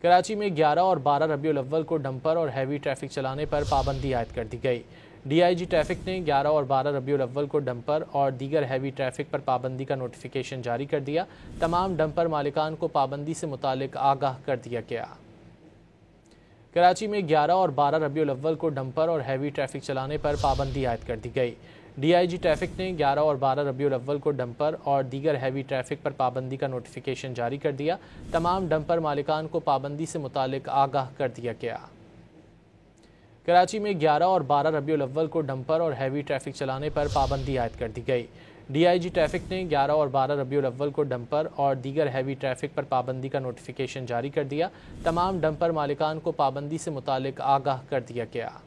कराची में 11 और 12 रबीउल अव्वल को डंपर और हैवी ट्रैफिक चलाने पर पाबंदी आयद कर दी गई। DIG ट्रैफिक ने 11 और 12 रबीउल अव्वल को डंपर और दीगर हैवी ट्रैफिक पर पाबंदी का नोटिफिकेशन जारी कर दिया। तमाम डंपर मालिकान को पाबंदी से मुतालिक आगाह कर दिया गया। कराची में 11 और 12 रबीउल अव्वल को डंपर और हैवी ट्रैफिक चलाने पर पाबंदी आयद कर दी गई। DIG ट्रैफिक ने 11 और 12 रबीउल अव्वल को डंपर और दीगर हैवी ट्रैफिक पर पाबंदी का नोटिफिकेशन जारी कर दिया। तमाम डंपर मालिकान को पाबंदी से मुतालिक आगाह कर दिया गया। कराची में 11 और 12 रबीउल अव्वल को डंपर और हैवी ट्रैफिक चलाने पर पाबंदी आयद कर दी गई। DIG ट्रैफिक ने 11 और 12 रबीउल अव्वल को डंपर और दीगर हैवी ट्रैफिक पर पाबंदी का नोटिफिकेशन जारी कर दिया। तमाम डंपर मालिकान को पाबंदी से मुतालिक आगाह कर दिया गया।